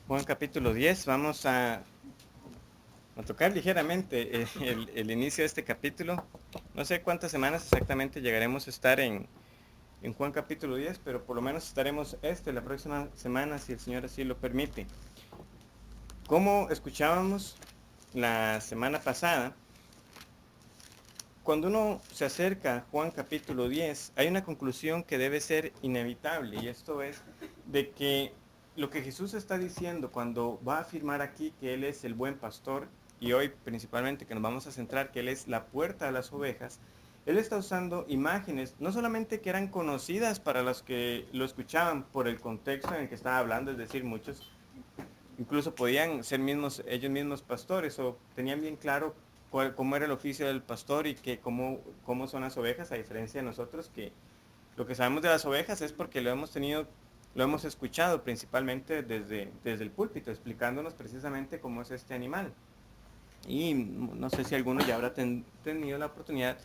Juan capítulo 10, vamos a tocar ligeramente el inicio de este capítulo. No sé cuántas semanas exactamente llegaremos a estar en Juan capítulo 10, pero por lo menos estaremos la próxima semana, si el Señor así lo permite. Como escuchábamos la semana pasada, cuando uno se acerca a Juan capítulo 10, hay una conclusión que debe ser inevitable, y esto es de que lo que Jesús está diciendo cuando va a afirmar aquí que Él es el buen pastor, y hoy principalmente que nos vamos a centrar que Él es la puerta a las ovejas, Él está usando imágenes, no solamente que eran conocidas para los que lo escuchaban por el contexto en el que estaba hablando, es decir, muchos incluso podían ser ellos mismos pastores o tenían bien claro cómo era el oficio del pastor y cómo son las ovejas, a diferencia de nosotros que lo que sabemos de las ovejas es porque lo hemos escuchado principalmente desde el púlpito, explicándonos precisamente cómo es este animal. Y no sé si alguno ya habrá tenido la oportunidad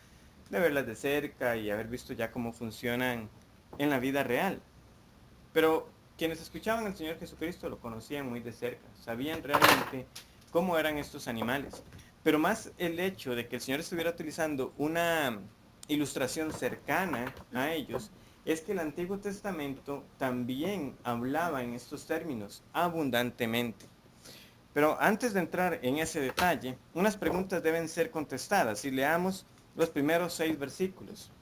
de verlas de cerca y haber visto ya cómo funcionan en la vida real. Pero quienes escuchaban al Señor Jesucristo lo conocían muy de cerca, sabían realmente cómo eran estos animales. Pero más el hecho de que el Señor estuviera utilizando una ilustración cercana a ellos, es que el Antiguo Testamento también hablaba en estos términos abundantemente. Pero antes de entrar en ese detalle, unas preguntas deben ser contestadas y leamos los primeros 6 versículos.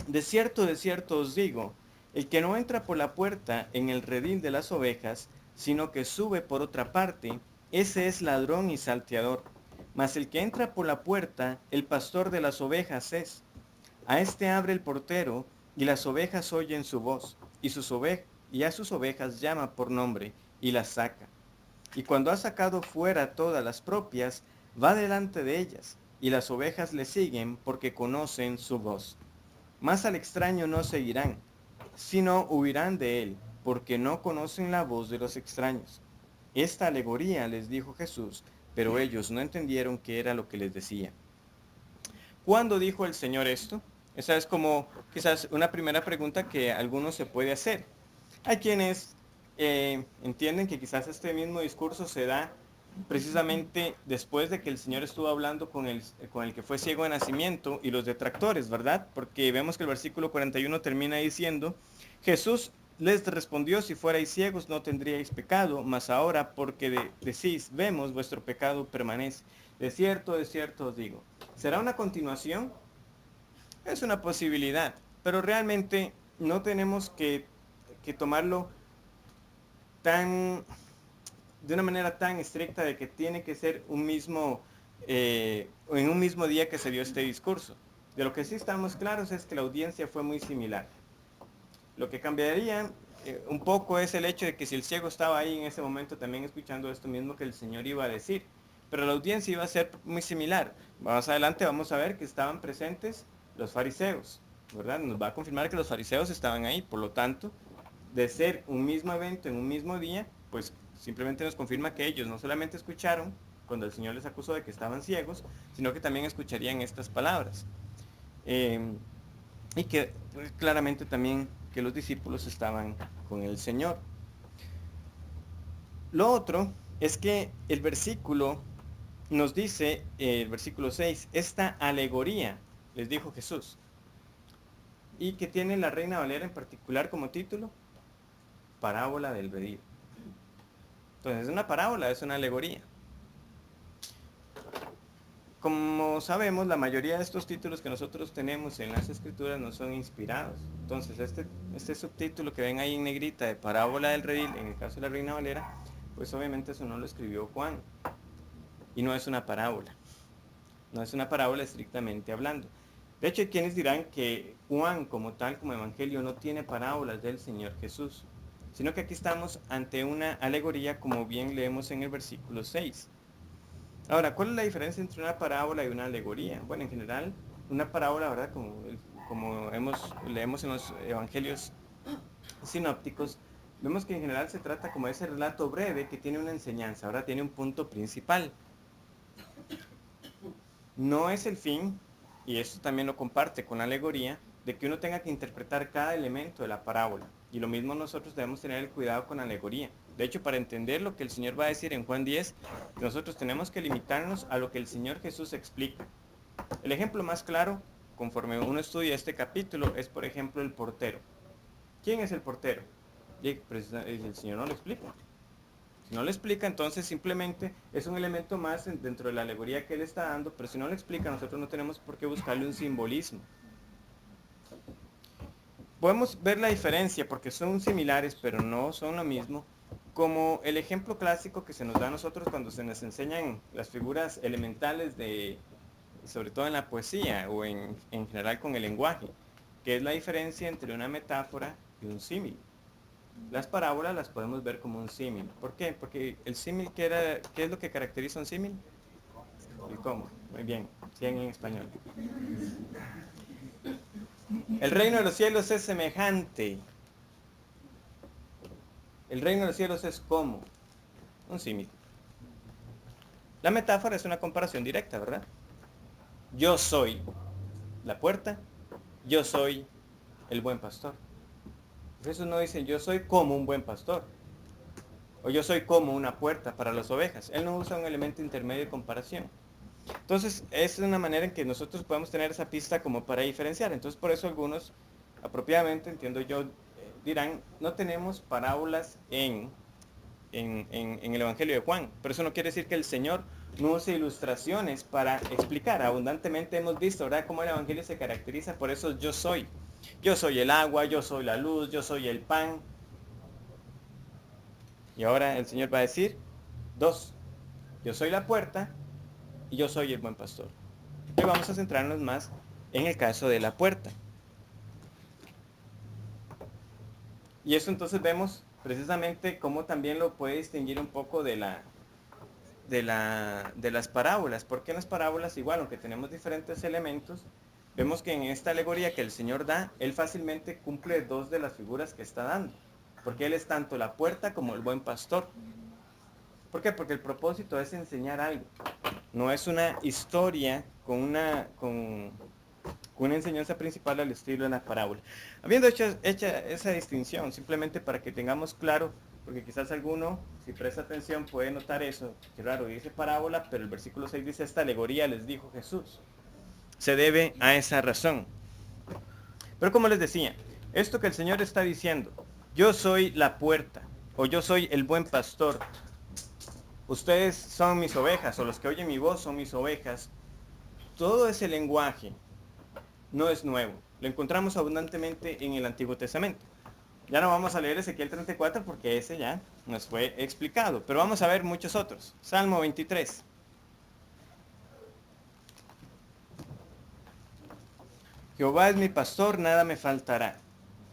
De cierto os digo, el que no entra por la puerta en el redil de las ovejas, sino que sube por otra parte, ese es ladrón y salteador. Mas el que entra por la puerta, el pastor de las ovejas es. A este abre el portero, y las ovejas oyen su voz, y a sus ovejas llama por nombre, y las saca. Y cuando ha sacado fuera todas las propias, va delante de ellas, y las ovejas le siguen porque conocen su voz. Mas al extraño no seguirán, sino huirán de él, porque no conocen la voz de los extraños. Esta alegoría les dijo Jesús, pero ellos no entendieron qué era lo que les decía. ¿Cuándo dijo el Señor esto? Esa es como quizás una primera pregunta que algunos se puede hacer. Hay quienes entienden que quizás este mismo discurso se da precisamente después de que el Señor estuvo hablando con el que fue ciego de nacimiento y los detractores, ¿verdad? Porque vemos que el versículo 41 termina diciendo, Jesús les respondió, si fuerais ciegos no tendríais pecado, mas ahora porque decís, vemos, vuestro pecado permanece. De cierto os digo. ¿Será una continuación? Es una posibilidad, pero realmente no tenemos que tomarlo tan de una manera tan estricta de que tiene que ser en un mismo día que se dio este discurso. De lo que sí estamos claros es que la audiencia fue muy similar. Lo que cambiaría un poco es el hecho de que si el ciego estaba ahí en ese momento también escuchando esto mismo que el Señor iba a decir, pero la audiencia iba a ser muy similar. Más adelante vamos a ver que estaban presentes los fariseos, ¿verdad? Nos va a confirmar que los fariseos estaban ahí, por lo tanto, de ser un mismo evento en un mismo día, pues simplemente nos confirma que ellos no solamente escucharon cuando el Señor les acusó de que estaban ciegos, sino que también escucharían estas palabras. Eh, y que pues, claramente también que los discípulos estaban con el Señor. Lo otro es que el versículo nos dice, el versículo 6, esta alegoría, les dijo Jesús, y que tiene la Reina Valera en particular como título, parábola del redil. Entonces, es una parábola, es una alegoría. Como sabemos, la mayoría de estos títulos que nosotros tenemos en las escrituras no son inspirados. Entonces, este subtítulo que ven ahí en negrita de parábola del redil, en el caso de la Reina Valera, pues obviamente eso no lo escribió Juan. Y no es una parábola. No es una parábola estrictamente hablando. De hecho, hay quienes dirán que Juan como tal, como evangelio, no tiene parábolas del Señor Jesús, sino que aquí estamos ante una alegoría, como bien leemos en el versículo 6. Ahora, ¿cuál es la diferencia entre una parábola y una alegoría? Bueno, en general, una parábola, ¿verdad? Como leemos en los evangelios sinópticos, vemos que en general se trata como ese relato breve que tiene una enseñanza, ahora tiene un punto principal. No es el fin, y esto también lo comparte con la alegoría, de que uno tenga que interpretar cada elemento de la parábola. Y lo mismo nosotros debemos tener el cuidado con la alegoría. De hecho, para entender lo que el Señor va a decir en Juan 10, nosotros tenemos que limitarnos a lo que el Señor Jesús explica. El ejemplo más claro, conforme uno estudia este capítulo, es por ejemplo el portero. ¿Quién es el portero? Y el Señor no lo explica. Si no lo explica, entonces simplemente es un elemento más dentro de la alegoría que Él está dando, pero si no lo explica, nosotros no tenemos por qué buscarle un simbolismo. Podemos ver la diferencia porque son similares, pero no son lo mismo, como el ejemplo clásico que se nos da a nosotros cuando se nos enseñan las figuras elementales sobre todo en la poesía o en general con el lenguaje, que es la diferencia entre una metáfora y un símil. Las parábolas las podemos ver como un símil. ¿Por qué? Porque el símil, ¿qué es lo que caracteriza un símil? ¿Y cómo? Muy bien, 100 en español. El reino de los cielos es semejante. El reino de los cielos es como un símil. La metáfora es una comparación directa, ¿verdad? Yo soy la puerta, yo soy el buen pastor. Jesús no dice yo soy como un buen pastor, o yo soy como una puerta para las ovejas. Él no usa un elemento intermedio de comparación. Entonces, es una manera en que nosotros podemos tener esa pista como para diferenciar. Entonces, por eso algunos, apropiadamente, entiendo yo, dirán, no tenemos parábolas en el Evangelio de Juan. Pero eso no quiere decir que el Señor no use ilustraciones para explicar. Abundantemente hemos visto, ¿verdad?, cómo el Evangelio se caracteriza por eso yo soy. Yo soy el agua, yo soy la luz, yo soy el pan. Y ahora el Señor va a decir, dos, yo soy la puerta y yo soy el buen pastor. Y vamos a centrarnos más en el caso de la puerta. Y eso entonces vemos precisamente cómo también lo puede distinguir un poco de las parábolas. Porque en las parábolas igual, aunque tenemos diferentes elementos, vemos que en esta alegoría que el Señor da, Él fácilmente cumple dos de las figuras que está dando. Porque Él es tanto la puerta como el buen pastor. ¿Por qué? Porque el propósito es enseñar algo. No es una historia con una enseñanza principal al estilo de la parábola. Habiendo hecha esa distinción, simplemente para que tengamos claro, porque quizás alguno, si presta atención, puede notar eso, que raro, dice parábola, pero el versículo 6 dice, esta alegoría les dijo Jesús. Se debe a esa razón. Pero como les decía, esto que el Señor está diciendo, yo soy la puerta, o yo soy el buen pastor, ustedes son mis ovejas, o los que oyen mi voz son mis ovejas, todo ese lenguaje no es nuevo. Lo encontramos abundantemente en el Antiguo Testamento. Ya no vamos a leer Ezequiel 34 porque ese ya nos fue explicado, pero vamos a ver muchos otros. Salmo 23. Jehová es mi pastor, nada me faltará.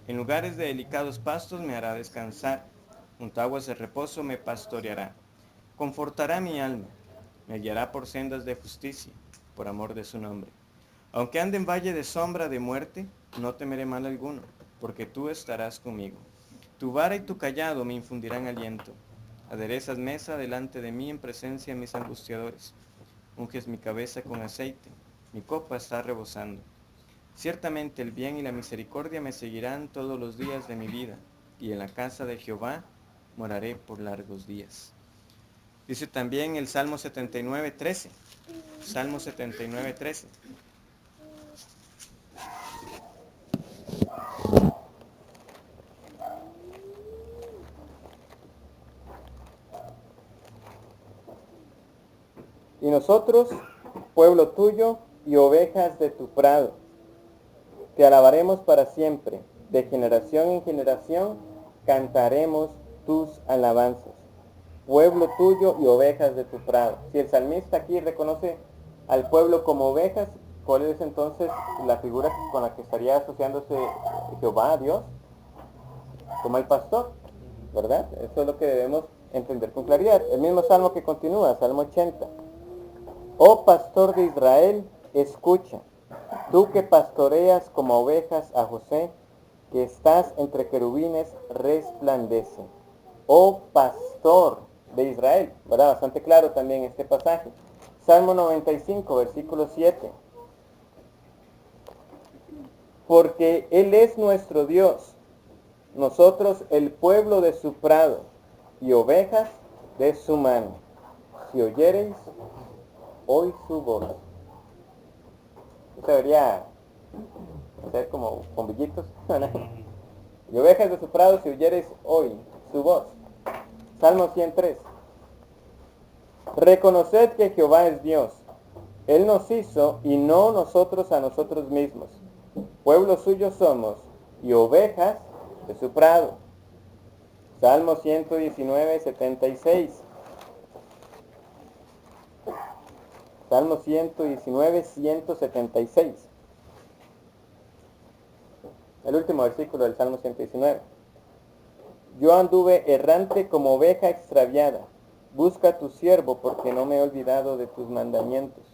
En lugares de delicados pastos me hará descansar. Junto a aguas de reposo me pastoreará. Confortará mi alma. Me guiará por sendas de justicia, por amor de su nombre. Aunque ande en valle de sombra de muerte, no temeré mal alguno, porque tú estarás conmigo. Tu vara y tu callado me infundirán aliento. Aderezas mesa delante de mí en presencia de mis angustiadores. Unges mi cabeza con aceite, mi copa está rebosando. Ciertamente el bien y la misericordia me seguirán todos los días de mi vida, y en la casa de Jehová moraré por largos días. Dice también el Salmo 79:13. Salmo 79:13. Y nosotros, pueblo tuyo y ovejas de tu prado, te alabaremos para siempre. De generación en generación cantaremos tus alabanzas. Pueblo tuyo y ovejas de tu prado. Si el salmista aquí reconoce al pueblo como ovejas, ¿cuál es entonces la figura con la que estaría asociándose Jehová a Dios? Como el pastor, ¿verdad? Eso es lo que debemos entender con claridad. El mismo salmo que continúa, Salmo 80. Oh pastor de Israel, escucha, tú que pastoreas como ovejas a José, que estás entre querubines, resplandece. Oh pastor de Israel, ¿verdad? Bastante claro también este pasaje. Salmo 95, versículo 7. Porque Él es nuestro Dios, nosotros el pueblo de su prado, y ovejas de su mano. Si oyereis hoy su voz. Eso debería ser como bombillitos. Y ovejas de su prado, si oyereis hoy su voz. Salmo 103. Reconoced que Jehová es Dios. Él nos hizo y no nosotros a nosotros mismos. Pueblo suyo somos y ovejas de su prado. Salmo 119, 76. Salmo 119, 176. El último versículo del Salmo 119. Yo anduve errante como oveja extraviada. Busca a tu siervo porque no me he olvidado de tus mandamientos.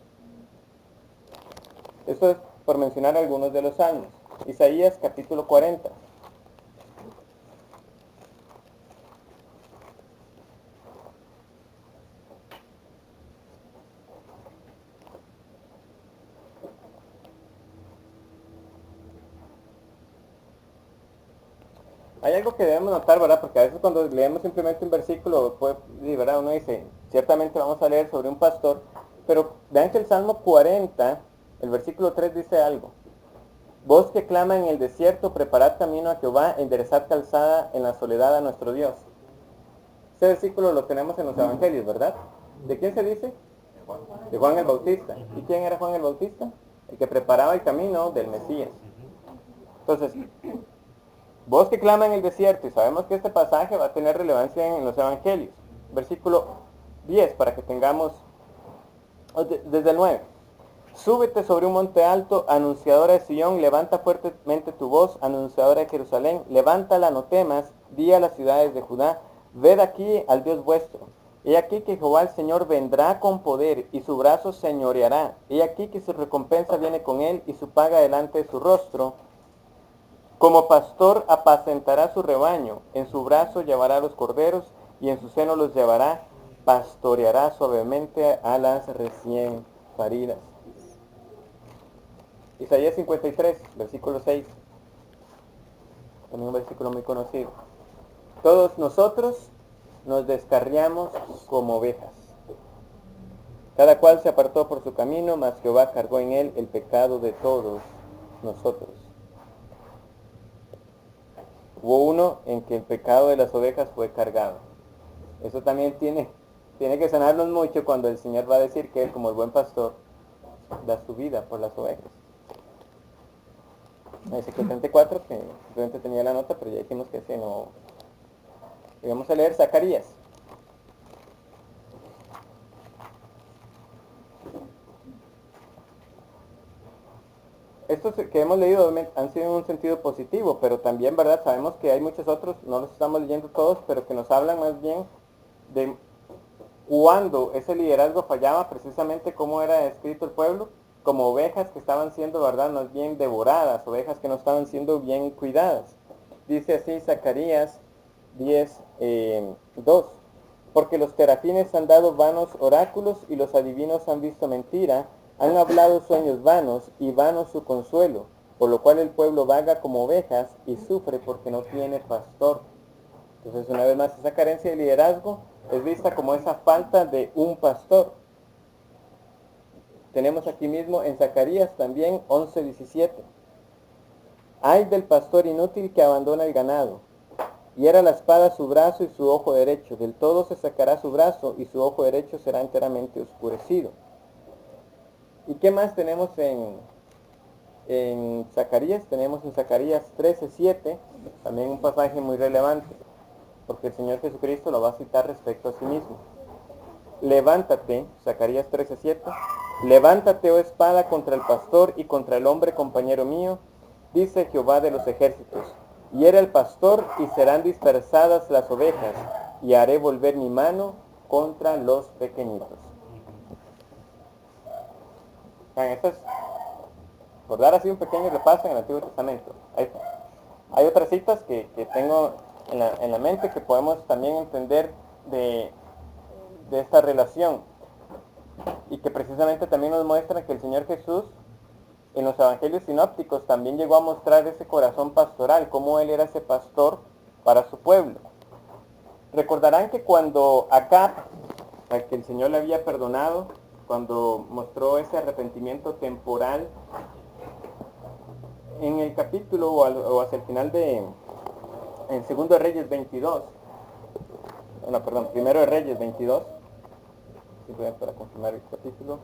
Esto es por mencionar algunos de los salmos. Isaías capítulo 40. Hay algo que debemos notar, ¿verdad? Porque a veces cuando leemos simplemente un versículo, pues, ¿verdad? Uno dice, ciertamente vamos a leer sobre un pastor, pero vean que el Salmo 40, el versículo 3 dice algo. Voz que clama en el desierto, preparad camino a Jehová, enderezad calzada en la soledad a nuestro Dios. Ese versículo lo tenemos en los evangelios, ¿verdad? ¿De quién se dice? De Juan el Bautista. ¿Y quién era Juan el Bautista? El que preparaba el camino del Mesías. Entonces, voz que clama en el desierto, y sabemos que este pasaje va a tener relevancia en los evangelios. Versículo 10, para que tengamos, desde el 9. Súbete sobre un monte alto, anunciadora de Sion, levanta fuertemente tu voz, anunciadora de Jerusalén, levántala, no temas, di a las ciudades de Judá, ved aquí al Dios vuestro. He aquí que Jehová el Señor vendrá con poder, y su brazo señoreará. He aquí que su recompensa viene con él, y su paga delante de su rostro. Como pastor apacentará su rebaño, en su brazo llevará los corderos, y en su seno los llevará, pastoreará suavemente a las recién paridas. Isaías 53, versículo 6, también un versículo muy conocido. Todos nosotros nos descarriamos como ovejas. Cada cual se apartó por su camino, mas Jehová cargó en él el pecado de todos nosotros. Hubo uno en que el pecado de las ovejas fue cargado. Eso también tiene que sanarnos mucho cuando el Señor va a decir que él, como el buen pastor, da su vida por las ovejas. Ezequiel 34, que simplemente tenía la nota, pero ya dijimos que ese no. Y vamos a leer Zacarías. Estos que hemos leído han sido en un sentido positivo, pero también, ¿verdad? Sabemos que hay muchos otros, no los estamos leyendo todos, pero que nos hablan más bien de cuando ese liderazgo fallaba, precisamente cómo era descrito el pueblo, como ovejas que estaban siendo, ¿verdad?, más bien devoradas, ovejas que no estaban siendo bien cuidadas. Dice así Zacarías 10, 2. Porque los terafines han dado vanos oráculos y los adivinos han visto mentira, han hablado sueños vanos y vano su consuelo, por lo cual el pueblo vaga como ovejas y sufre porque no tiene pastor. Entonces, una vez más, esa carencia de liderazgo es vista como esa falta de un pastor. Tenemos aquí mismo en Zacarías también 11:17. Ay del pastor inútil que abandona el ganado. Y era la espada su brazo y su ojo derecho. Del todo se sacará su brazo y su ojo derecho será enteramente oscurecido. ¿Y qué más tenemos en Zacarías? Tenemos en Zacarías 13:7, también un pasaje muy relevante, porque el Señor Jesucristo lo va a citar respecto a sí mismo. Levántate, Zacarías 13:7, levántate, oh espada, contra el pastor y contra el hombre compañero mío, dice Jehová de los ejércitos. Hiere el pastor y serán dispersadas las ovejas, y haré volver mi mano contra los pequeñitos. Esto es por dar así un pequeño repaso en el Antiguo Testamento. Hay otras citas que tengo en la mente que podemos también entender de esta relación, y que precisamente también nos muestra que el Señor Jesús en los evangelios sinópticos también llegó a mostrar ese corazón pastoral, cómo Él era ese pastor para su pueblo. Recordarán que cuando Acab, al que el Señor le había perdonado, cuando mostró ese arrepentimiento temporal, en el capítulo o hacia el final en Segundo de Reyes 22, no, perdón, Primero de Reyes 22, para confirmar el capítulo,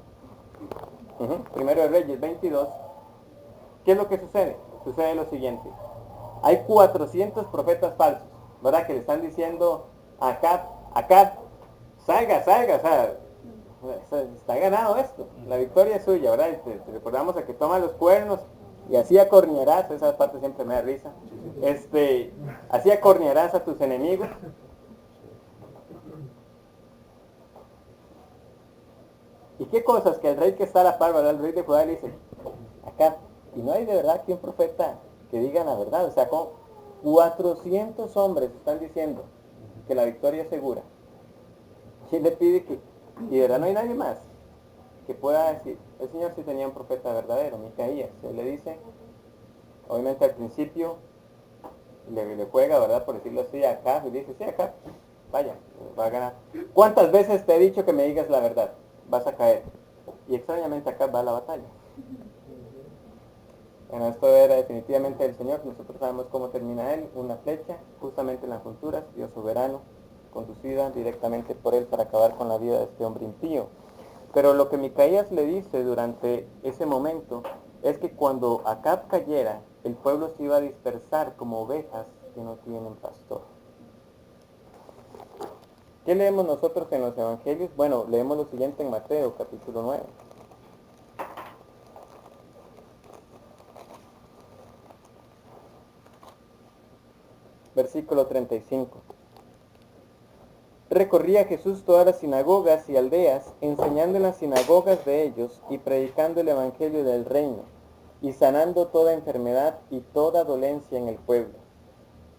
Primero de Reyes 22, ¿qué es lo que sucede? Sucede lo siguiente: hay 400 profetas falsos, ¿verdad? Que le están diciendo a Acab, salga, o sea, está ganado esto, la victoria es suya, ¿verdad? Te recordamos a que toma los cuernos y así acornearás, esa parte siempre me da risa, así acornearás a tus enemigos. ¿Y qué cosas? Que el rey que está a la par, ¿verdad? El rey de Judá le dice, Acab, y no hay de verdad que un profeta que diga la verdad, o sea, con 400 hombres están diciendo que la victoria es segura. ¿Quién le pide que, y de verdad no hay nadie más que pueda decir? El Señor sí tenía un profeta verdadero, Micaías. Él le dice, obviamente al principio le juega, ¿verdad? Por decirlo así, acá, y dice, sí, acá, vaya, va a ganar. ¿Cuántas veces te he dicho que me digas la verdad? Vas a caer. Y extrañamente acá va la batalla. Bueno, esto era definitivamente el Señor. Nosotros sabemos cómo termina él, una flecha, justamente en las junturas, Dios soberano, conducida directamente por él para acabar con la vida de este hombre impío. Pero lo que Micaías le dice durante ese momento es que cuando Acab cayera, el pueblo se iba a dispersar como ovejas que no tienen pastor. ¿Qué leemos nosotros en los evangelios? Bueno, leemos lo siguiente en Mateo, capítulo 9. Versículo 35. Recorría Jesús todas las sinagogas y aldeas, enseñando en las sinagogas de ellos y predicando el evangelio del reino, y sanando toda enfermedad y toda dolencia en el pueblo.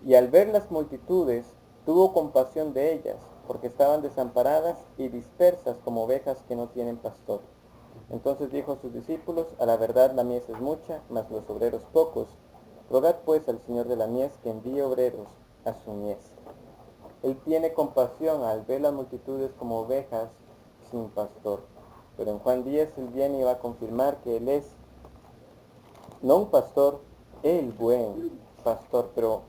Y al ver las multitudes, tuvo compasión de ellas, porque estaban desamparadas y dispersas como ovejas que no tienen pastor. Entonces dijo a sus discípulos, a la verdad la mies es mucha, mas los obreros pocos. Rogad pues al Señor de la mies que envíe obreros a su mies. Él tiene compasión al ver las multitudes como ovejas sin pastor. Pero en Juan 10 él viene y va a confirmar que él es no un pastor, el buen pastor. Pero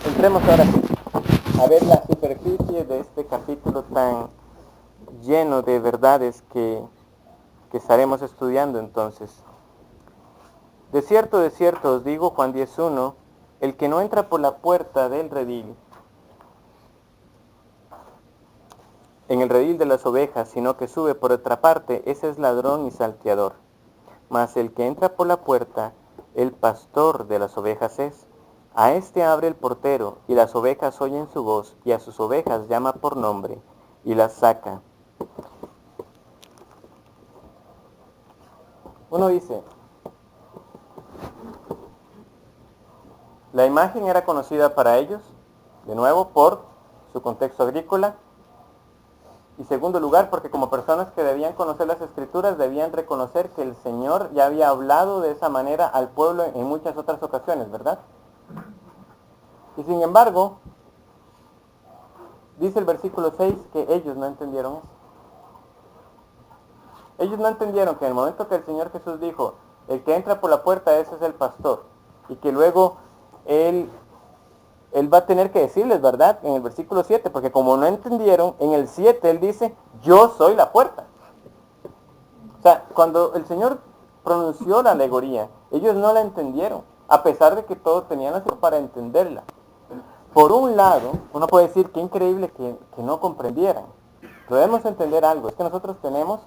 entremos ahora a ver la superficie de este capítulo tan lleno de verdades que estaremos estudiando entonces. De cierto os digo, Juan 10:1, el que no entra por la puerta del redil, en el redil de las ovejas, sino que sube por otra parte, ese es ladrón y salteador. Mas el que entra por la puerta, el pastor de las ovejas es. A este abre el portero, y las ovejas oyen su voz, y a sus ovejas llama por nombre, y las saca. Uno dice, la imagen era conocida para ellos, de nuevo, por su contexto agrícola, y segundo lugar, porque como personas que debían conocer las Escrituras, debían reconocer que el Señor ya había hablado de esa manera al pueblo en muchas otras ocasiones, ¿verdad? Y sin embargo, dice el versículo 6 que ellos no entendieron eso. Ellos no entendieron que en el momento que el Señor Jesús dijo, el que entra por la puerta, ese es el pastor, y que luego Él va a tener que decirles, ¿verdad? En el versículo 7, porque como no entendieron, en el 7 Él dice, yo soy la puerta. O sea, cuando el Señor pronunció la alegoría, ellos no la entendieron, a pesar de que todos tenían la para entenderla. Por un lado, uno puede decir, qué increíble que no comprendieran. Debemos entender algo, es que nosotros tenemos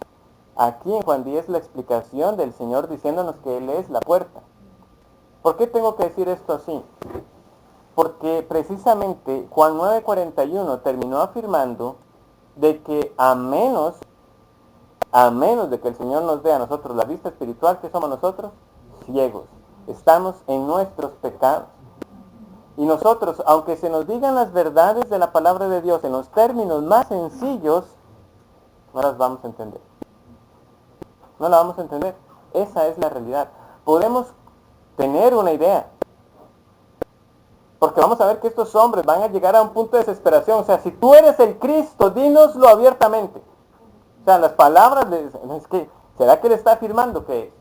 aquí en Juan 10 la explicación del Señor diciéndonos que Él es la puerta. ¿Por qué tengo que decir esto así? Porque precisamente Juan 9:41 terminó afirmando de que a menos de que el Señor nos dé a nosotros la vista espiritual, ¿qué somos nosotros? Ciegos. Estamos en nuestros pecados. Y nosotros, aunque se nos digan las verdades de la palabra de Dios en los términos más sencillos, no las vamos a entender. No la vamos a entender. Esa es la realidad. Podemos tener una idea. porque vamos a ver que estos hombres van a llegar a un punto de desesperación. O sea, si tú eres el Cristo, dínoslo abiertamente. O sea, las palabras, es que, ¿será que le está afirmando que es?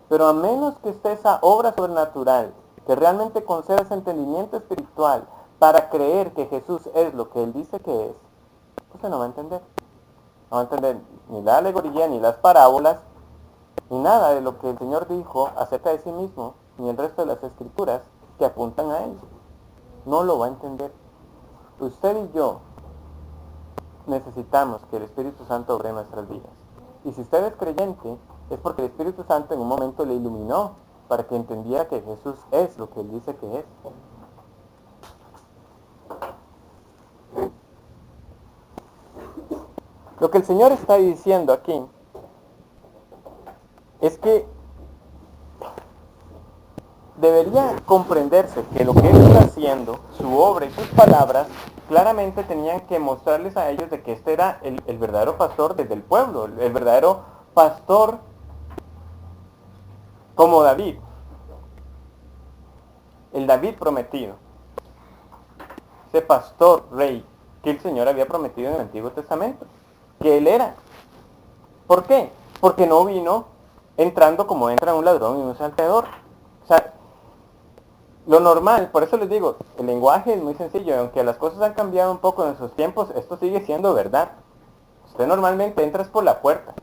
Pero a menos que esté esa obra sobrenatural, que realmente conceda ese entendimiento espiritual para creer que Jesús es lo que Él dice que es, usted no va a entender. No va a entender ni la alegoría, ni las parábolas, ni nada de lo que el Señor dijo acerca de sí mismo, ni el resto de las escrituras que apuntan a Él. No lo va a entender. Usted y yo necesitamos que el Espíritu Santo obre en nuestras vidas. Y si usted es creyente, es porque el Espíritu Santo en un momento le iluminó para que entendiera que Jesús es lo que Él dice que es. Lo que el Señor está diciendo aquí es que debería comprenderse que lo que Él está haciendo, su obra y sus palabras, claramente tenían que mostrarles a ellos de que este era el verdadero pastor desde el pueblo, el verdadero pastor como David, el David prometido, ese pastor rey que el Señor había prometido en el Antiguo Testamento, que Él era. ¿Por qué? Porque no vino entrando como entra un ladrón y un salteador. O sea, lo normal, por eso les digo, el lenguaje es muy sencillo, aunque las cosas han cambiado un poco en sus tiempos, esto sigue siendo verdad. Usted normalmente entra por la puerta.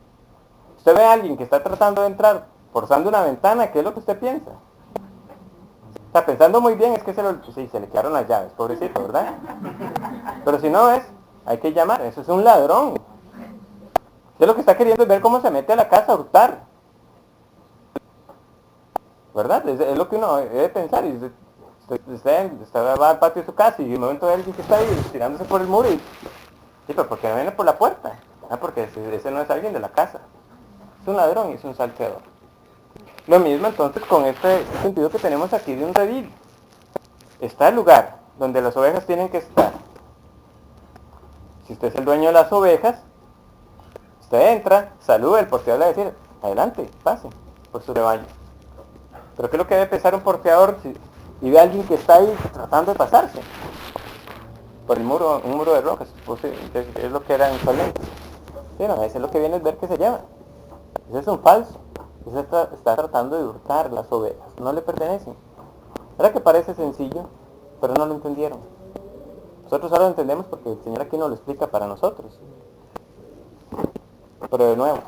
Usted ve a alguien que está tratando de entrar forzando una ventana, ¿qué es lo que usted piensa? O sea, pensando muy bien es que se le quedaron las llaves, pobrecito, ¿verdad? Pero si no es, hay que llamar, eso es un ladrón. Usted lo que está queriendo es ver cómo se mete a la casa a hurtar. ¿Verdad? Es lo que uno debe pensar. Y usted va al patio de su casa y de momento ve a alguien que está ahí tirándose por el muro y... Sí, pero ¿por qué no viene por la puerta? Ah, porque ese no es alguien de la casa. Es un ladrón y es un salteador. Lo mismo entonces con este sentido que tenemos aquí de un redil. Está el lugar donde las ovejas tienen que estar. Si usted es el dueño de las ovejas, usted entra, saluda, el porteador le va a decir, adelante, pase por su rebaño. Pero ¿qué es lo que debe pensar un porteador y ve a alguien que está ahí tratando de pasarse? Por el muro, un muro de rocas, es lo que era insolente. Sí, no, eso es lo que viene es ver que se lleva. Ese es un falso. Ese está tratando de hurtar las ovejas, no le pertenecen. ¿Verdad que parece sencillo? Pero no lo entendieron. Nosotros ahora lo entendemos porque el Señor aquí nos lo explica para nosotros. Pero de nuevo,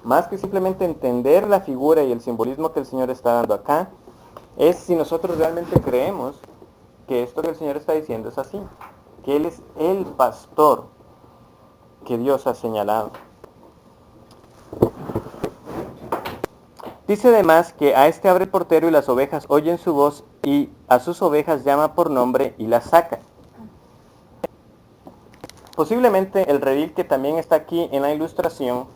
más que simplemente entender la figura y el simbolismo que el Señor está dando acá, es si nosotros realmente creemos que esto que el Señor está diciendo es así, que Él es el pastor que Dios ha señalado. Dice además que a este abre el portero y las ovejas oyen su voz y a sus ovejas llama por nombre y las saca. Posiblemente el redil que también está aquí en la ilustración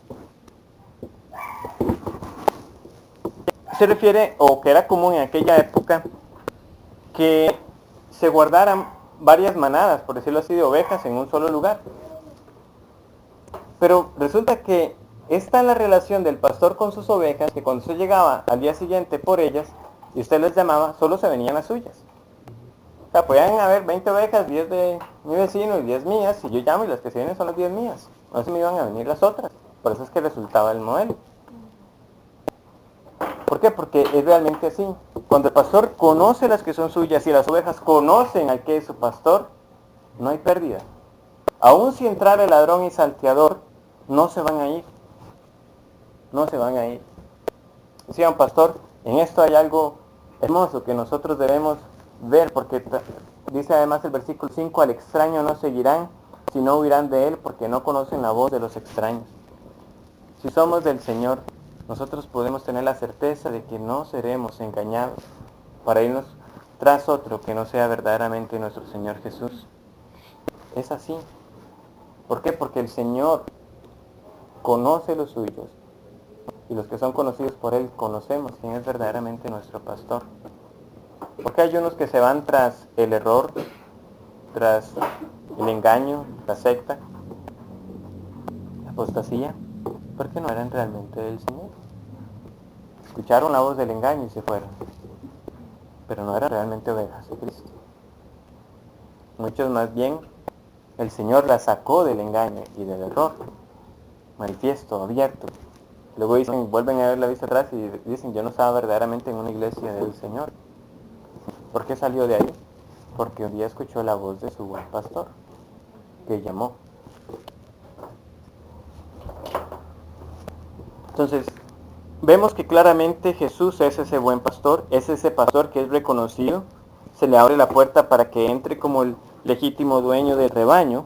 se refiere, o que era común en aquella época, que se guardaran varias manadas, por decirlo así, de ovejas en un solo lugar. Pero resulta que esta es la relación del pastor con sus ovejas, que cuando usted llegaba al día siguiente por ellas, y usted les llamaba, solo se venían las suyas. O sea, podían haber 20 ovejas, 10 de mi vecino y 10 mías, y yo llamo y las que se vienen son las 10 mías. No se me iban a venir las otras. Por eso es que resultaba el modelo. ¿Por qué? Porque es realmente así. Cuando el pastor conoce las que son suyas y las ovejas conocen al que es su pastor, no hay pérdida. Aún si entrara el ladrón y salteador, no se van a ir. No se van a ir. Decía un pastor, en esto hay algo hermoso que nosotros debemos ver, porque dice además el versículo 5, al extraño no seguirán, sino huirán de él, porque no conocen la voz de los extraños. Si somos del Señor, nosotros podemos tener la certeza de que no seremos engañados para irnos tras otro que no sea verdaderamente nuestro Señor Jesús. Es así. ¿Por qué? Porque el Señor conoce los suyos y los que son conocidos por Él conocemos quién es verdaderamente nuestro pastor. Porque hay unos que se van tras el error, tras el engaño, la secta, la apostasía, porque no eran realmente del Señor. Escucharon la voz del engaño y se fueron, pero no eran realmente ovejas de Cristo. Muchos más bien, el Señor la sacó del engaño y del error, manifiesto, abierto. Luego dicen, vuelven a ver la vista atrás y dicen, yo no estaba verdaderamente en una iglesia del Señor. ¿Por qué salió de ahí? Porque un día escuchó la voz de su buen pastor, que llamó. Entonces, vemos que claramente Jesús es ese buen pastor, es ese pastor que es reconocido, se le abre la puerta para que entre como el legítimo dueño del rebaño.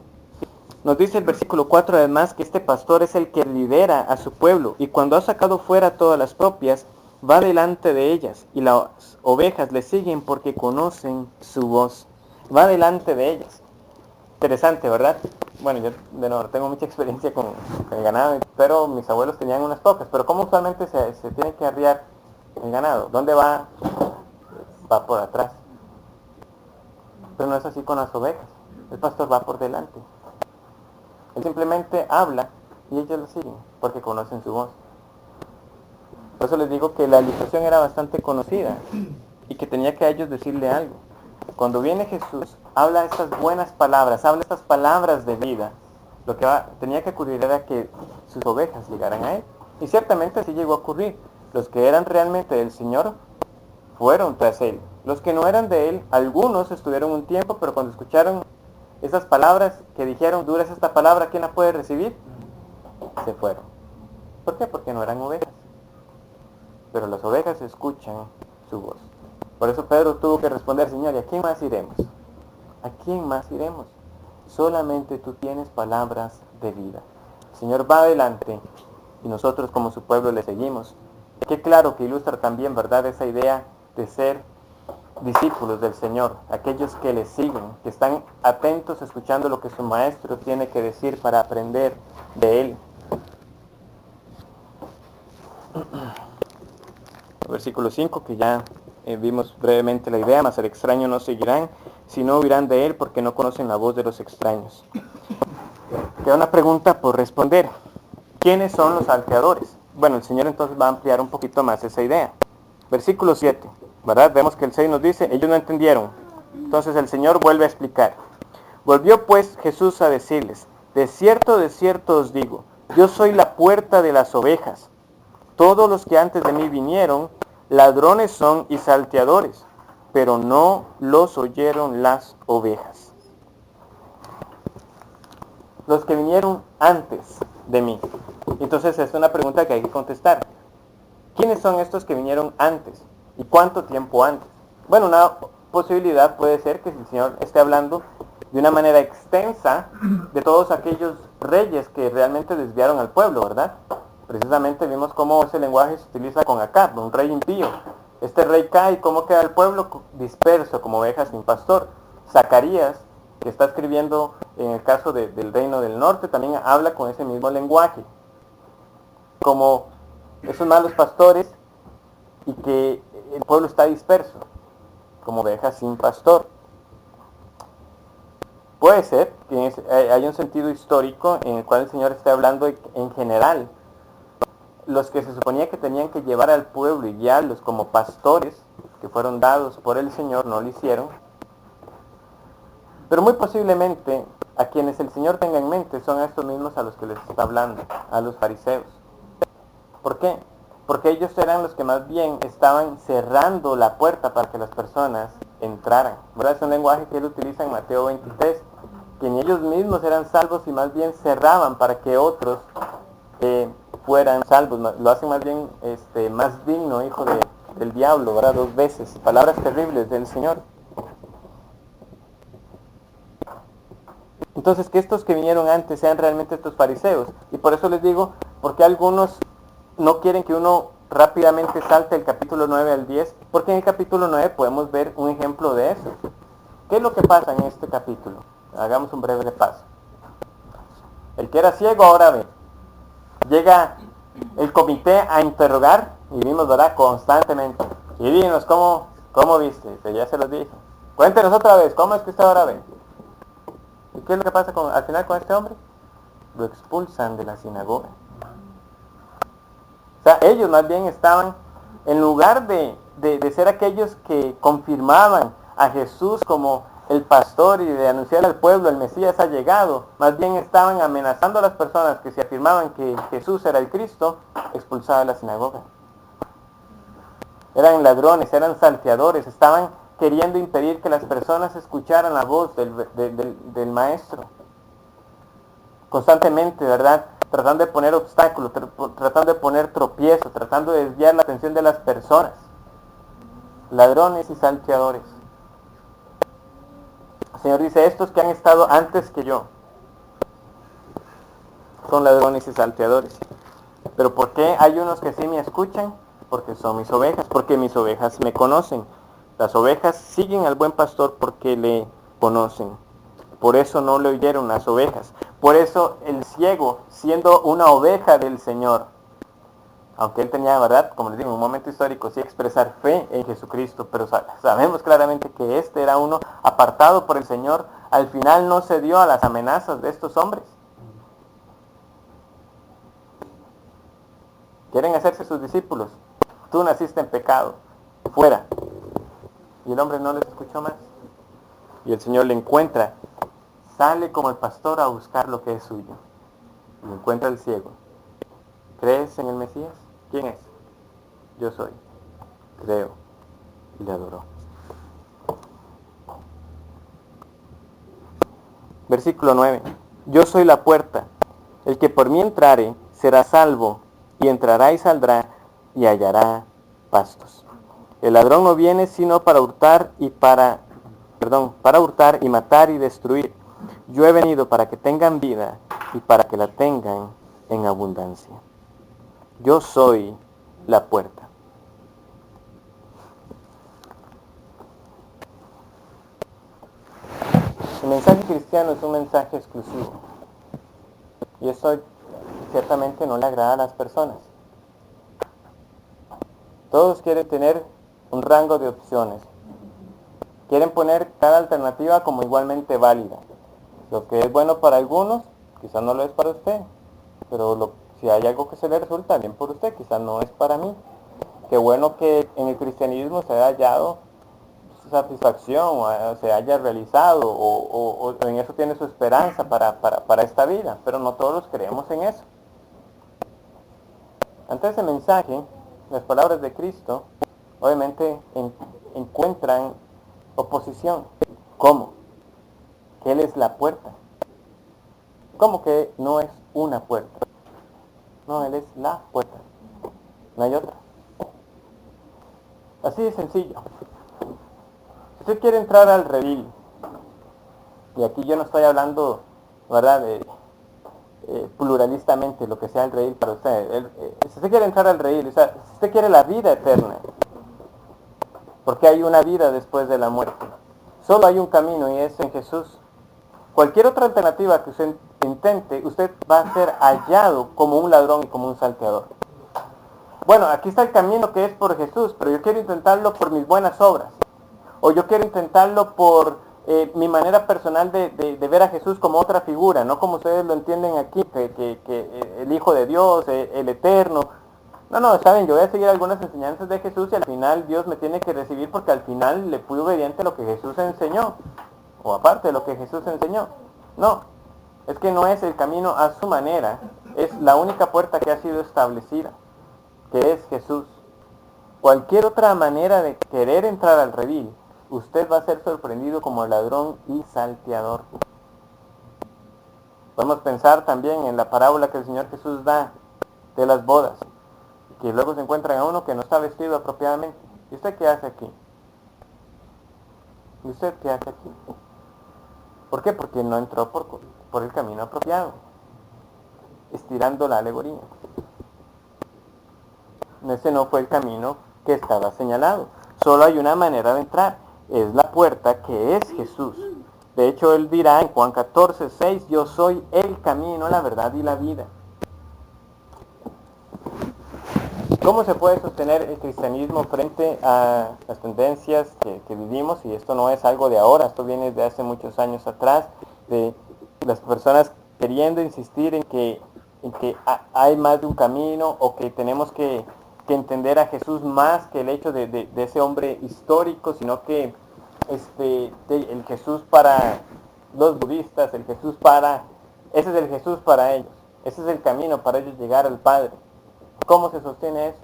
Nos dice el versículo 4 además que este pastor es el que lidera a su pueblo y cuando ha sacado fuera todas las propias, va delante de ellas y las ovejas le siguen porque conocen su voz. Va delante de ellas. Interesante, ¿verdad? Bueno, yo de nuevo tengo mucha experiencia con el ganado, pero mis abuelos tenían unas pocas. Pero ¿cómo usualmente se tiene que arriar el ganado? ¿Dónde va? Va por atrás. Pero no es así con las ovejas. El pastor va por delante. Él simplemente habla y ellos lo siguen porque conocen su voz. Por eso les digo que la ilustración era bastante conocida y que tenía que a ellos decirle algo. Cuando viene Jesús, habla estas buenas palabras, habla estas palabras de vida. Lo que tenía que ocurrir era que sus ovejas llegaran a él. Y ciertamente así llegó a ocurrir. Los que eran realmente del Señor fueron tras él. Los que no eran de él, algunos estuvieron un tiempo, pero cuando escucharon esas palabras que dijeron, dura es esta palabra, ¿quién la puede recibir? Se fueron. ¿Por qué? Porque no eran ovejas. Pero las ovejas escuchan su voz. Por eso Pedro tuvo que responder, Señor, ¿y a quién más iremos? ¿A quién más iremos? Solamente tú tienes palabras de vida. El Señor va adelante y nosotros como su pueblo le seguimos. Qué claro que ilustra también, ¿verdad?, esa idea de ser discípulos del Señor, aquellos que le siguen, que están atentos escuchando lo que su maestro tiene que decir para aprender de él. Versículo 5, que ya vimos brevemente la idea, mas el extraño no seguirán, sino huirán de él porque no conocen la voz de los extraños. Queda una pregunta por responder. ¿Quiénes son los salteadores? Bueno, el Señor entonces va a ampliar un poquito más esa idea. Versículo 7, ¿verdad? Vemos que el 6 nos dice, ellos no entendieron. Entonces el Señor vuelve a explicar. Volvió pues Jesús a decirles, de cierto os digo, yo soy la puerta de las ovejas. Todos los que antes de mí vinieron, ladrones son y salteadores, pero no los oyeron las ovejas. Los que vinieron antes de mí. Entonces es una pregunta que hay que contestar. ¿Quiénes son estos que vinieron antes? ¿Y cuánto tiempo antes? Bueno, una posibilidad puede ser que el Señor esté hablando de una manera extensa de todos aquellos reyes que realmente desviaron al pueblo, ¿verdad? Precisamente vimos cómo ese lenguaje se utiliza con Acab, un rey impío. Este rey cae y cómo queda el pueblo disperso como ovejas sin pastor. Zacarías, que está escribiendo en el caso del reino del norte, también habla con ese mismo lenguaje. Como esos malos pastores y que el pueblo está disperso, como ovejas sin pastor. Puede ser que haya un sentido histórico en el cual el Señor esté hablando en general. Los que se suponía que tenían que llevar al pueblo y guiarlos como pastores, que fueron dados por el Señor, no lo hicieron. Pero muy posiblemente a quienes el Señor tenga en mente son a estos mismos a los que les está hablando, a los fariseos. ¿Por qué? Porque ellos eran los que más bien estaban cerrando la puerta para que las personas entraran. ¿Verdad? Es un lenguaje que él utiliza en Mateo 23, que ni ellos mismos eran salvos y más bien cerraban para que otros fueran salvos. Lo hacen más bien más digno, hijo del diablo, ¿verdad? 2 veces. Palabras terribles del Señor. Entonces, que estos que vinieron antes sean realmente estos fariseos. Y por eso les digo, porque algunos no quieren que uno rápidamente salte el capítulo 9 al 10, porque en el capítulo 9 podemos ver un ejemplo de eso. ¿Qué es lo que pasa en este capítulo? Hagamos un breve repaso. El que era ciego ahora ve. Llega el comité a interrogar, y vimos, ¿verdad?, constantemente. Y dinos, ¿cómo viste? Ya se los dije. Cuéntenos otra vez, ¿cómo es que usted ahora ve? ¿Y qué es lo que pasa al final con este hombre? Lo expulsan de la sinagoga. O sea, ellos más bien estaban, en lugar de ser aquellos que confirmaban a Jesús como el pastor y de anunciar al pueblo el Mesías ha llegado. Más bien estaban amenazando a las personas que se afirmaban que Jesús era el Cristo, expulsados de la sinagoga. Eran ladrones, eran salteadores, estaban queriendo impedir que las personas escucharan la voz del maestro. Constantemente, ¿verdad? Tratando de poner obstáculos, tratando de poner tropiezos, tratando de desviar la atención de las personas. Ladrones y salteadores. El Señor dice, estos que han estado antes que yo son ladrones y salteadores. Pero ¿por qué hay unos que sí me escuchan? Porque son mis ovejas, porque mis ovejas me conocen. Las ovejas siguen al buen pastor porque le conocen. Por eso no le oyeron las ovejas. Por eso el ciego, siendo una oveja del Señor, aunque él tenía, ¿verdad?, como les digo, en un momento histórico, sí expresar fe en Jesucristo, pero sabemos claramente que este era uno apartado por el Señor, al final no cedió a las amenazas de estos hombres. Quieren hacerse sus discípulos. Tú naciste en pecado, fuera. Y el hombre no les escuchó más. Y el Señor le encuentra, sale como el pastor a buscar lo que es suyo. Y encuentra al ciego. ¿Crees en el Mesías? ¿Quién es? Yo soy. Creo. Y le adoró. Versículo 9. Yo soy la puerta. El que por mí entrare será salvo, y entrará y saldrá y hallará pastos. El ladrón no viene sino para hurtar y matar y destruir. Yo he venido para que tengan vida y para que la tengan en abundancia. Yo soy la puerta. El mensaje cristiano es un mensaje exclusivo. Y eso ciertamente no le agrada a las personas. Todos quieren tener un rango de opciones. Quieren poner cada alternativa como igualmente válida. Lo que es bueno para algunos, quizás no lo es para usted. Pero si hay algo que se le resulta bien por usted, quizás no es para mí. Qué bueno que en el cristianismo se haya hallado satisfacción, o se haya realizado, o en eso tiene su esperanza para esta vida. Pero no todos creemos en eso. Ante ese mensaje, las palabras de Cristo, obviamente encuentran oposición. ¿Cómo? Que Él es la puerta. ¿Cómo que no es una puerta? No, Él es la puerta. No hay otra. Así de sencillo. Si usted quiere entrar al redil, y aquí yo no estoy hablando, ¿verdad?, pluralistamente, lo que sea el redil para usted. Si usted quiere entrar al redil, o sea, si usted quiere la vida eterna, porque hay una vida después de la muerte. Solo hay un camino y es en Jesús. Cualquier otra alternativa que usted intente, usted va a ser hallado como un ladrón y como un salteador. Bueno, aquí está el camino que es por Jesús, pero yo quiero intentarlo por mis buenas obras. O yo quiero intentarlo por mi manera personal de ver a Jesús como otra figura, no como ustedes lo entienden aquí, que el Hijo de Dios, el Eterno. No, saben, yo voy a seguir algunas enseñanzas de Jesús y al final Dios me tiene que recibir porque al final le fui obediente a lo que Jesús enseñó. O aparte de lo que Jesús enseñó. No, es que no es el camino a su manera, es la única puerta que ha sido establecida, que es Jesús. Cualquier otra manera de querer entrar al redil, usted va a ser sorprendido como ladrón y salteador. Podemos pensar también en la parábola que el Señor Jesús da de las bodas, que luego se encuentran a uno que no está vestido apropiadamente. ¿Y usted qué hace aquí? ¿Y usted qué hace aquí? ¿Por qué? Porque no entró por el camino apropiado, estirando la alegoría. Ese no fue el camino que estaba señalado. Solo hay una manera de entrar, es la puerta que es Jesús. De hecho, Él dirá en Juan 14:6, yo soy el camino, la verdad y la vida. ¿Cómo se puede sostener el cristianismo frente a las tendencias que vivimos? Y esto no es algo de ahora, esto viene de hace muchos años atrás, de las personas queriendo insistir en que hay más de un camino, o que tenemos que entender a Jesús más que el hecho de ese hombre histórico, sino que el Jesús para los budistas, el Jesús para... Ese es el Jesús para ellos. Ese es el camino para ellos llegar al Padre. ¿Cómo se sostiene eso?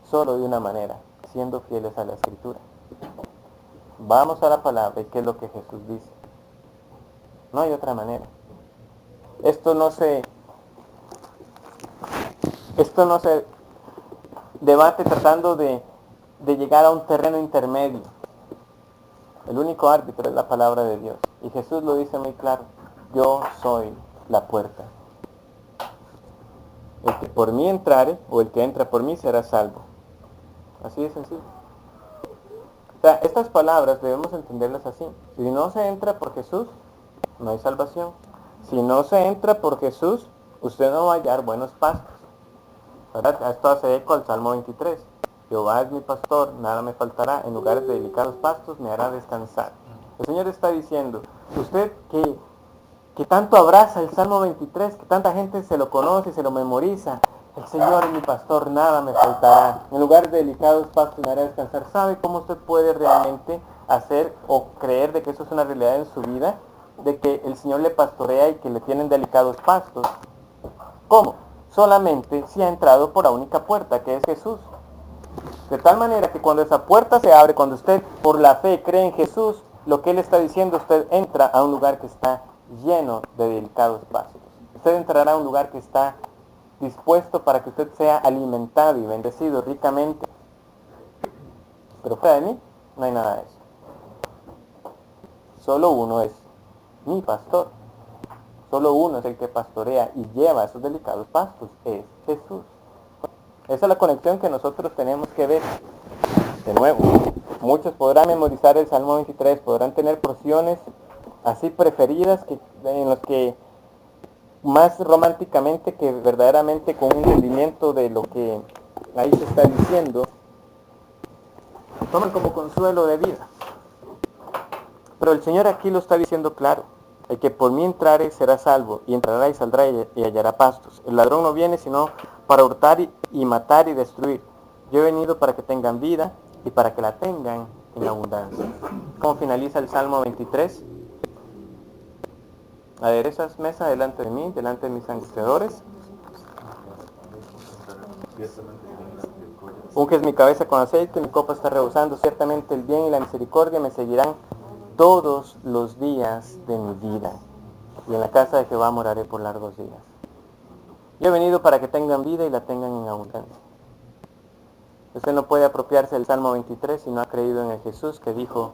Solo de una manera, siendo fieles a la Escritura. Vamos a la palabra y qué es lo que Jesús dice. No hay otra manera. Esto no se debate tratando de llegar a un terreno intermedio. El único árbitro es la palabra de Dios. Y Jesús lo dice muy claro. Yo soy la puerta. El que por mí entrare, o el que entra por mí, será salvo. Así de sencillo. O sea, estas palabras debemos entenderlas así. Si no se entra por Jesús, no hay salvación. Si no se entra por Jesús, usted no va a hallar buenos pastos. ¿Verdad? Esto hace eco al Salmo 23. Jehová es mi pastor, nada me faltará, en lugares de delicados pastos me hará descansar. El Señor está diciendo, usted que tanto abraza el Salmo 23, que tanta gente se lo conoce, se lo memoriza, el Señor es mi pastor, nada me faltará, en lugares de delicados pastos me hará descansar. ¿Sabe cómo usted puede realmente hacer o creer de que eso es una realidad en su vida? De que el Señor le pastorea y que le tienen delicados pastos. ¿Cómo? Solamente si ha entrado por la única puerta, que es Jesús. De tal manera que cuando esa puerta se abre, cuando usted por la fe cree en Jesús, lo que Él está diciendo, usted entra a un lugar que está lleno de delicados pastos. Usted entrará a un lugar que está dispuesto para que usted sea alimentado y bendecido ricamente. Pero fuera de mí, no hay nada de eso. Solo uno es mi pastor. Solo uno es el que pastorea y lleva esos delicados pastos, es Jesús. Esa es la conexión que nosotros tenemos que ver. De nuevo, muchos podrán memorizar el Salmo 23, podrán tener porciones así preferidas en las que más románticamente que verdaderamente con un entendimiento de lo que ahí se está diciendo, toman como consuelo de vida. Pero el Señor aquí lo está diciendo claro. El que por mí entrare será salvo, y entrará y saldrá y hallará pastos. El ladrón no viene sino para hurtar y matar y destruir. Yo he venido para que tengan vida y para que la tengan en abundancia. ¿Cómo finaliza el Salmo 23? Aderezas mesa delante de mí, delante de mis angustiadores. Unges mi cabeza con aceite, mi copa está rebosando. Ciertamente el bien y la misericordia me seguirán todos los días de mi vida, y en la casa de Jehová moraré por largos días. Yo he venido para que tengan vida y la tengan en abundancia. Usted no puede apropiarse del Salmo 23 si no ha creído en el Jesús que dijo,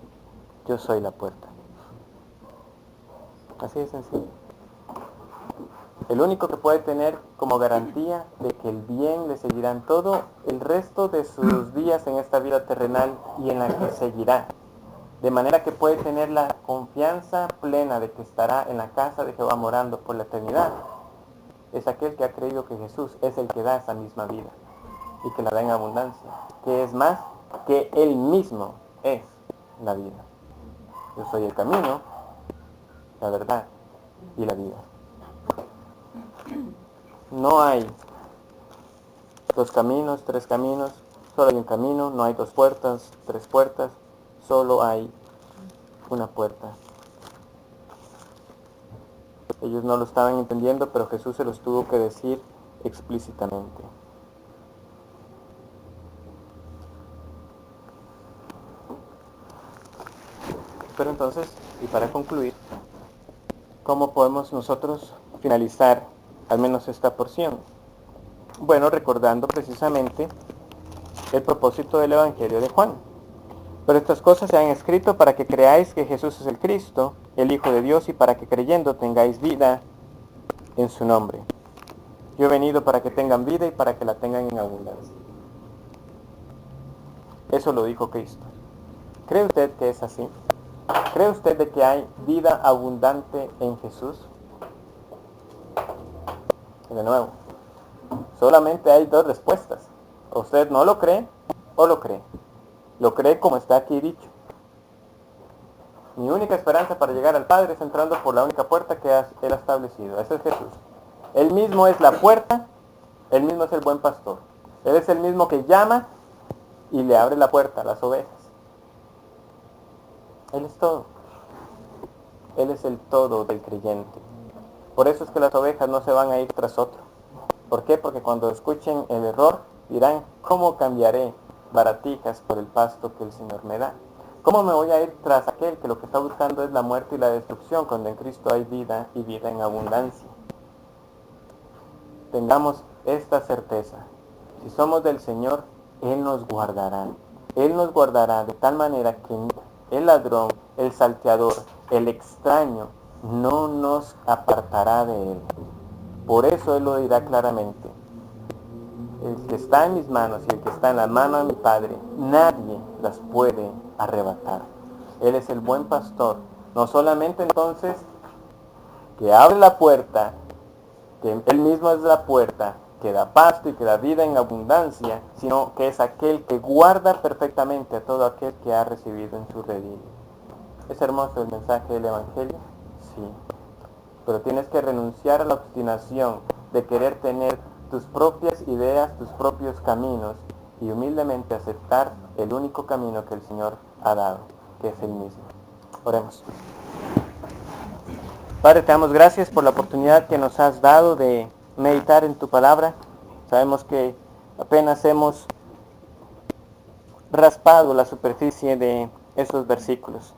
yo soy la puerta. Así de sencillo. El único que puede tener como garantía de que el bien le seguirán todo el resto de sus días en esta vida terrenal y en la que seguirá. De manera que puede tener la confianza plena de que estará en la casa de Jehová morando por la eternidad. Es aquel que ha creído que Jesús es el que da esa misma vida y que la da en abundancia. Que es más, que Él mismo es la vida. Yo soy el camino, la verdad y la vida. No hay dos caminos, tres caminos, solo hay un camino, no hay dos puertas, tres puertas. Solo hay una puerta. Ellos no lo estaban entendiendo, pero Jesús se los tuvo que decir explícitamente. Pero entonces, y para concluir, ¿cómo podemos nosotros finalizar al menos esta porción? Bueno, recordando precisamente el propósito del Evangelio de Juan. Pero estas cosas se han escrito para que creáis que Jesús es el Cristo, el Hijo de Dios, y para que creyendo tengáis vida en su nombre. Yo he venido para que tengan vida y para que la tengan en abundancia. Eso lo dijo Cristo. ¿Cree usted que es así? ¿Cree usted de que hay vida abundante en Jesús? De nuevo, solamente hay dos respuestas. Usted no lo cree o lo cree. Lo cree como está aquí dicho. Mi única esperanza para llegar al Padre es entrando por la única puerta que Él ha establecido. Ese es Jesús. Él mismo es la puerta, Él mismo es el buen pastor. Él es el mismo que llama y le abre la puerta a las ovejas. Él es todo. Él es el todo del creyente. Por eso es que las ovejas no se van a ir tras otro. ¿Por qué? Porque cuando escuchen el error dirán, ¿cómo cambiaré baratijas por el pasto que el Señor me da? ¿Cómo me voy a ir tras aquel que lo que está buscando es la muerte y la destrucción, cuando en Cristo hay vida y vida en abundancia? Tengamos esta certeza. Si somos del Señor, Él nos guardará. Él nos guardará de tal manera que el ladrón, el salteador, el extraño, no nos apartará de Él. Por eso Él lo dirá claramente. El que está en mis manos y el que está en la mano de mi Padre, nadie las puede arrebatar. Él es el buen pastor. No solamente entonces que abre la puerta, que Él mismo es la puerta, que da pasto y que da vida en abundancia, sino que es aquel que guarda perfectamente a todo aquel que ha recibido en su redil. ¿Es hermoso el mensaje del Evangelio? Sí. Pero tienes que renunciar a la obstinación de querer tener tus propias ideas, tus propios caminos, y humildemente aceptar el único camino que el Señor ha dado, que es el mismo. Oremos. Padre, te damos gracias por la oportunidad que nos has dado de meditar en tu palabra. Sabemos que apenas hemos raspado la superficie de esos versículos.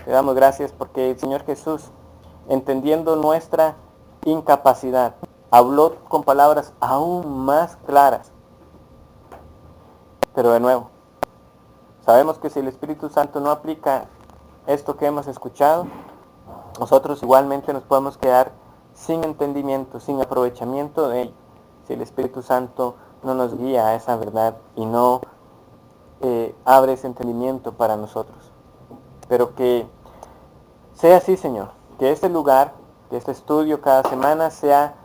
Te damos gracias porque el Señor Jesús, entendiendo nuestra incapacidad, habló con palabras aún más claras. Pero de nuevo, sabemos que si el Espíritu Santo no aplica esto que hemos escuchado, nosotros igualmente nos podemos quedar sin entendimiento, sin aprovechamiento de ello, si el Espíritu Santo no nos guía a esa verdad y no abre ese entendimiento para nosotros. Pero que sea así, Señor, que este lugar, que este estudio cada semana sea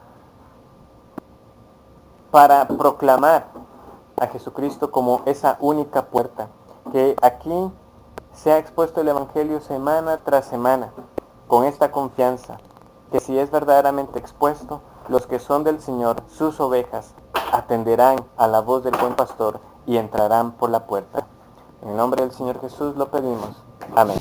para proclamar a Jesucristo como esa única puerta, que aquí se ha expuesto el Evangelio semana tras semana, con esta confianza, que si es verdaderamente expuesto, los que son del Señor, sus ovejas, atenderán a la voz del buen pastor y entrarán por la puerta. En el nombre del Señor Jesús lo pedimos. Amén.